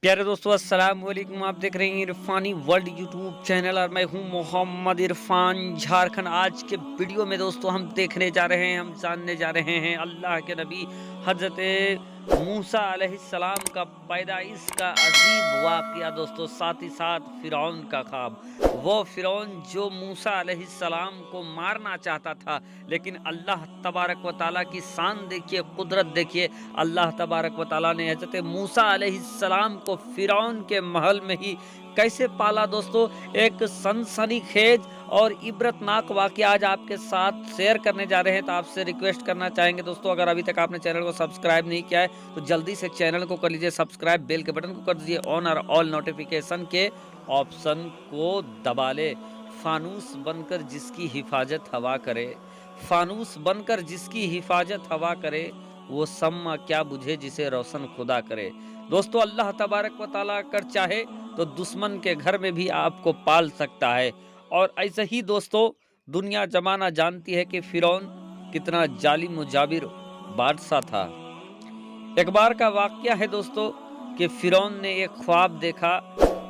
प्यारे दोस्तों अस्सलाम वालेकुम। आप देख रहे हैं इरफानी वर्ल्ड यूट्यूब चैनल और मैं हूं मोहम्मद इरफान झारखंड। आज के वीडियो में दोस्तों हम देखने जा रहे हैं, हम जानने जा रहे हैं अल्लाह के नबी हजरत मूसा अलैहिस्सलाम का पैदाइश का अजीब वाक़या दोस्तों, साथ ही साथ फिरौन का ख्वाब। वो फिरौन जो मूसा अलैहिस्सलाम को मारना चाहता था, लेकिन अल्लाह तबारक व तआला की शान देखिए, कुदरत देखिए। अल्लाह तबारक व तआला ने हजरत मूसा अलैहिस्सलाम को फिरौन के महल में ही कैसे पाला दोस्तों। एक सनसनीखेज और इबरतनाक वाक़या आज आपके साथ शेयर करने जा रहे हैं। तो आपसे रिक्वेस्ट करना चाहेंगे दोस्तों, अगर अभी तक आपने चैनल को सब्सक्राइब नहीं किया है तो जल्दी से चैनल को कर लीजिए सब्सक्राइब, बेल के बटन को कर दीजिए ऑन और ऑल नोटिफिकेशन के ऑप्शन को दबा ले। फानूस बनकर जिसकी हिफाजत हवा करे, फानूस बनकर जिसकी हिफाजत हवा करे, वो सम्मा क्या बुझे जिसे रोशन खुदा करे। दोस्तों अल्लाह तबारक व तआला अगर चाहे तो दुश्मन के घर में भी आपको पाल सकता है। और ऐसे ही दोस्तों दुनिया जमाना जानती है कि फिरौन कितना जालिम व जाबिर बादशाह था। एक बार का वाक़या है दोस्तों कि फिरौन ने एक ख्वाब देखा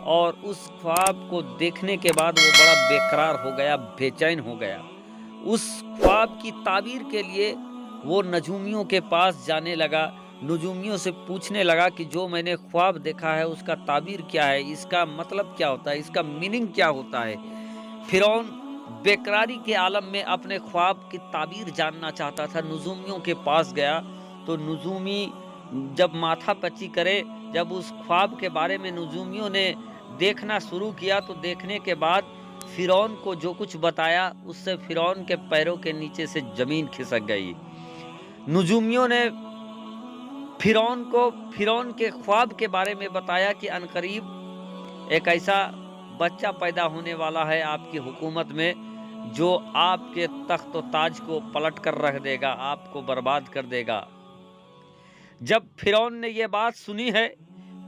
और उस ख्वाब को देखने के बाद वो बड़ा बेकरार हो गया, बेचैन हो गया। उस ख्वाब की ताबीर के लिए वो नजूमियों के पास जाने लगा, नजूमियों से पूछने लगा कि जो मैंने ख्वाब देखा है उसका ताबीर क्या है, इसका मतलब क्या होता है, इसका मीनिंग क्या होता है। फिरौन बेकरारी के आलम में अपने ख्वाब की ताबीर जानना चाहता था, नजूमियों के पास गया। तो नजूमी जब माथा पच्ची करे, जब उस ख्वाब के बारे में नजूमियों ने देखना शुरू किया, तो देखने के बाद फिरौन को जो कुछ बताया उससे फिरौन के पैरों के नीचे से जमीन खिसक गई। नजूमियों ने फिरौन के ख्वाब के बारे में बताया कि अनकरीब एक ऐसा बच्चा पैदा होने वाला है आपकी हुकूमत में जो आपके तख्त व ताज को पलट कर रख देगा, आपको बर्बाद कर देगा। जब फिरौन ने ये बात सुनी है,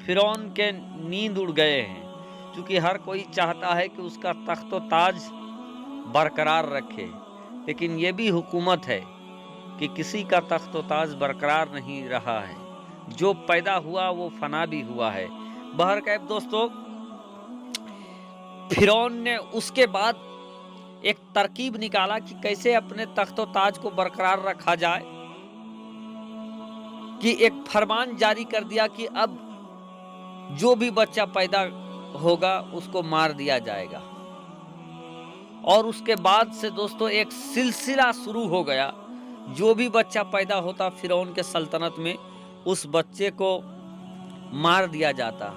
फिरौन के नींद उड़ गए हैं, क्योंकि हर कोई चाहता है कि उसका तख्त व ताज बरकरार रखे। लेकिन ये भी हुकूमत है कि किसी का तख्त व ताज बरकरार नहीं रहा है, जो पैदा हुआ वो फना भी हुआ है। बहरकैफ दोस्तों फिरौन ने उसके बाद एक तरकीब निकाला कि कैसे अपने तख्त व ताज को बरकरार रखा जाए, कि एक फरमान जारी कर दिया कि अब जो भी बच्चा पैदा होगा उसको मार दिया जाएगा। और उसके बाद से दोस्तों एक सिलसिला शुरू हो गया, जो भी बच्चा पैदा होता फिरौन के सल्तनत में उस बच्चे को मार दिया जाता।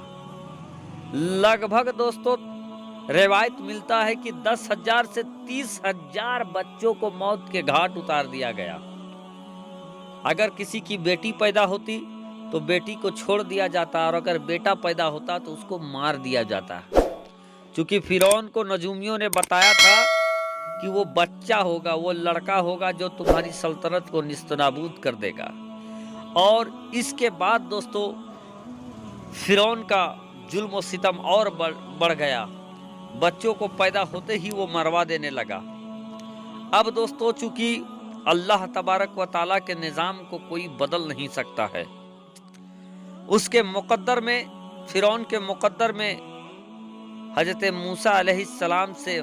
लगभग दोस्तों रिवायत मिलता है कि 10,000 से 30,000 बच्चों को मौत के घाट उतार दिया गया। अगर किसी की बेटी पैदा होती तो बेटी को छोड़ दिया जाता, और अगर बेटा पैदा होता तो उसको मार दिया जाता। क्योंकि फिरौन को नजूमियों ने बताया था कि वो बच्चा होगा, वो लड़का होगा जो तुम्हारी सल्तनत को निस्तनाबूद कर देगा। और इसके बाद दोस्तों फिरौन का जुल्म व सितम और बढ़ गया, बच्चों को पैदा होते ही वो मरवा देने लगा। अब दोस्तों चूंकि अल्लाह तबारक व तआला के निज़ाम को कोई बदल नहीं सकता है, उसके मुकद्दर में, फिरौन के मुकद्दर में हजरत मूसा अलैहिस्सलाम से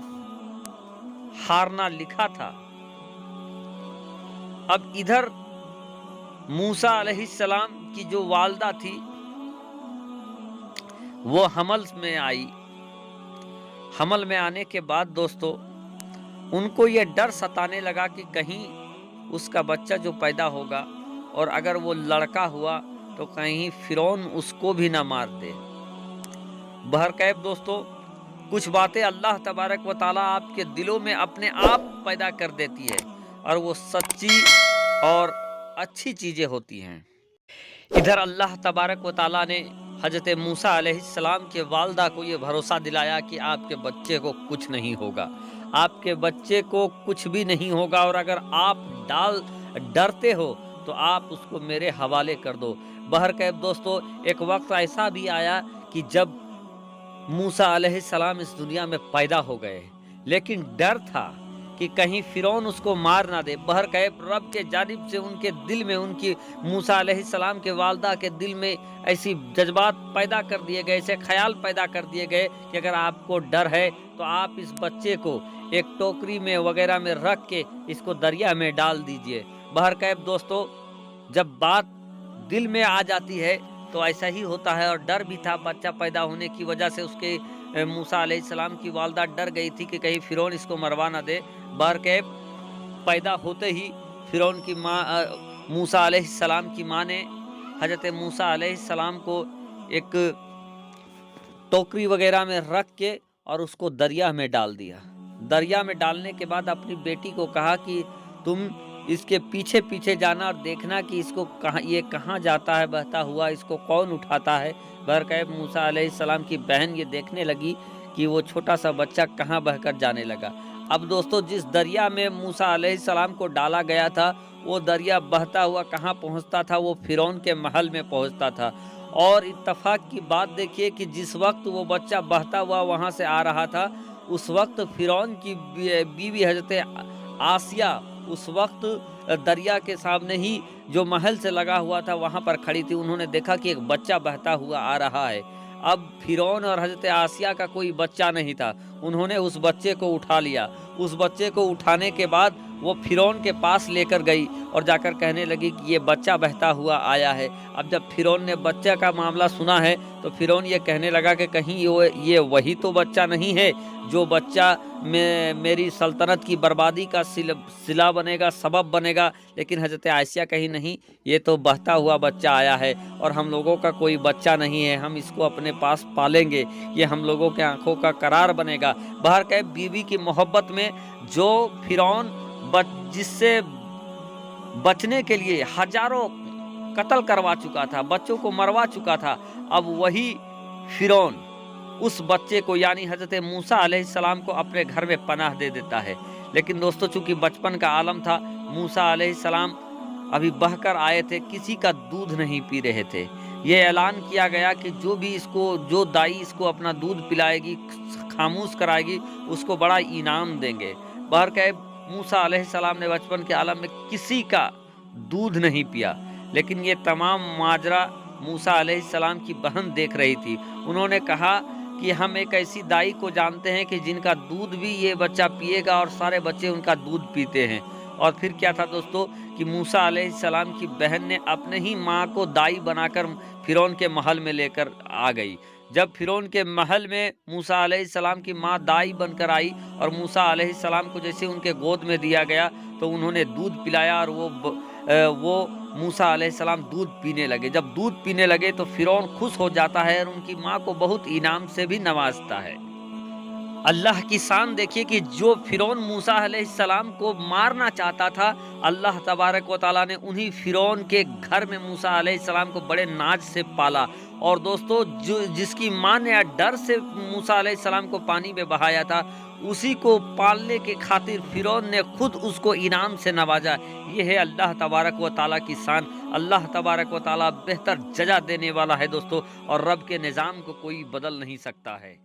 हारना लिखा था। अब इधर मूसा अलैहिस्सलाम की जो वालदा थी वो हमल में आई। हमल में आने के बाद दोस्तों उनको ये डर सताने लगा कि कहीं उसका बच्चा जो पैदा होगा और अगर वो लड़का हुआ तो कहीं फिरौन उसको भी ना मार दे। बहरकैफ दोस्तों कुछ बातें अल्लाह तबारक व तआला आपके दिलों में अपने आप पैदा कर देती है, और वो सच्ची और अच्छी चीज़ें होती हैं। इधर अल्लाह तबारक व तआला ने हजरत मूसा अलैहिस्सलाम के वालदा को ये भरोसा दिलाया कि आपके बच्चे को कुछ नहीं होगा, आपके बच्चे को कुछ भी नहीं होगा, और अगर आप डरते हो तो आप उसको मेरे हवाले कर दो। बहरकैफ दोस्तों एक वक्त ऐसा भी आया कि जब मूसा अलैहिस्सलाम इस दुनिया में पैदा हो गए, लेकिन डर था कि कहीं फिरौन उसको मार ना दे। बहरकैफ रब के जानिब से उनके दिल में, उनकी मूसा अलैहिस्सलाम के वालदा के दिल में ऐसी जज्बात पैदा कर दिए गए, ऐसे ख्याल पैदा कर दिए गए कि अगर आपको डर है तो आप इस बच्चे को एक टोकरी में वगैरह में रख के इसको दरिया में डाल दीजिए। बहरकैफ दोस्तों, जब बात दिल में आ जाती है तो ऐसा ही होता है। और डर भी था, बच्चा पैदा होने की वजह से उसके मूसा अलैहिस्सलाम की वालदा डर गई थी कि कहीं फिरौन इसको मरवा ना दे। बहरकैफ पैदा होते ही फिरौन की माँ, मूसा अलैहिस्सलाम की माँ ने हजरत मूसा अलैहिस्सलाम को एक टोकरी वगैरह में रख के और उसको दरिया में डाल दिया। दरिया में डालने के बाद अपनी बेटी को कहा कि तुम इसके पीछे पीछे जाना और देखना कि इसको ये कहाँ जाता है बहता हुआ, इसको कौन उठाता है। बहरकैफ मूसा अलैहिस्सलाम की बहन ये देखने लगी कि वो छोटा सा बच्चा कहाँ बहकर जाने लगा। अब दोस्तों, जिस दरिया में मूसा अलैहिस्सलाम को डाला गया था वो दरिया बहता हुआ कहाँ पहुँचता था, वो फिरौन के महल में पहुँचता था। और इत्तफाक की बात देखिए कि जिस वक्त वो बच्चा बहता हुआ वहाँ से आ रहा था, उस वक्त फिरौन की बीवी हजरत आसिया उस वक्त दरिया के सामने ही जो महल से लगा हुआ था वहाँ पर खड़ी थी। उन्होंने देखा कि एक बच्चा बहता हुआ आ रहा है। अब फिरौन और हजरत आसिया का कोई बच्चा नहीं था, उन्होंने उस बच्चे को उठा लिया। उस बच्चे को उठाने के बाद वो फिरौन के पास लेकर गई और जाकर कहने लगी कि ये बच्चा बहता हुआ आया है। अब जब फिरौन ने बच्चे का मामला सुना है तो फिरौन ये कहने लगा कि कहीं ये वही तो बच्चा नहीं है जो बच्चा मेरी सल्तनत की बर्बादी का सिला बनेगा, सबब बनेगा। लेकिन हजरत आसिया कहीं नहीं, ये तो बहता हुआ बच्चा आया है और हम लोगों का कोई बच्चा नहीं है, हम इसको अपने पास पालेंगे, ये हम लोगों के आंखों का करार बनेगा। बहरकैफ बीवी की मोहब्बत में जो फिरौन जिससे बचने के लिए हजारों कत्ल करवा चुका था, बच्चों को मरवा चुका था, अब वही फिरौन उस बच्चे को यानी हजरत मूसा अलैहिस्सलाम को अपने घर में पनाह दे देता है। लेकिन दोस्तों, चूंकि बचपन का आलम था, मूसा अलैहिस्सलाम अभी बहकर आए थे, किसी का दूध नहीं पी रहे थे। ये ऐलान किया गया कि जो दाई इसको अपना दूध पिलाएगी, खामोश कराएगी, उसको बड़ा इनाम देंगे। बहरकैफ मूसा अलैहिस्सलाम ने बचपन के आलम में किसी का दूध नहीं पिया। लेकिन ये तमाम माजरा मूसा अलैहिस्सलाम की बहन देख रही थी। उन्होंने कहा कि हम एक ऐसी दाई को जानते हैं कि जिनका दूध भी ये बच्चा पिएगा और सारे बच्चे उनका दूध पीते हैं। और फिर क्या था दोस्तों कि मूसा अलैहिस्सलाम की बहन ने अपने ही माँ को दाई बनाकर फिरौन के महल में लेकर आ गई। जब फिरौन के महल में मूसा अलैहिस्सलाम की माँ दाई बनकर आई और मूसा अलैहिस्सलाम को जैसे उनके गोद में दिया गया तो उन्होंने दूध पिलाया और वो मूसा अलैहिस्सलाम दूध पीने लगे। जब दूध पीने लगे तो फिरौन खुश हो जाता है और उनकी माँ को बहुत इनाम से भी नवाजता है। अल्लाह की शान देखिए कि जो फिरौन मूसा अलैहिस्सलाम को मारना चाहता था, अल्लाह तबारक व तआला ने उन्हीं फिरौन के घर में मूसा अलैहिस्सलाम को बड़े नाज से पाला। और दोस्तों, जिसकी माँ ने डर से मूसा अलैहिस्सलाम को पानी में बहाया था, उसी को पालने के खातिर फिरौन ने खुद उसको इनाम से नवाजा। ये है अल्लाह तबारक व तआला की शान। अल्लाह तबारक व तआला बेहतर जजा देने वाला है दोस्तों, और रब के निज़ाम को कोई बदल नहीं सकता है।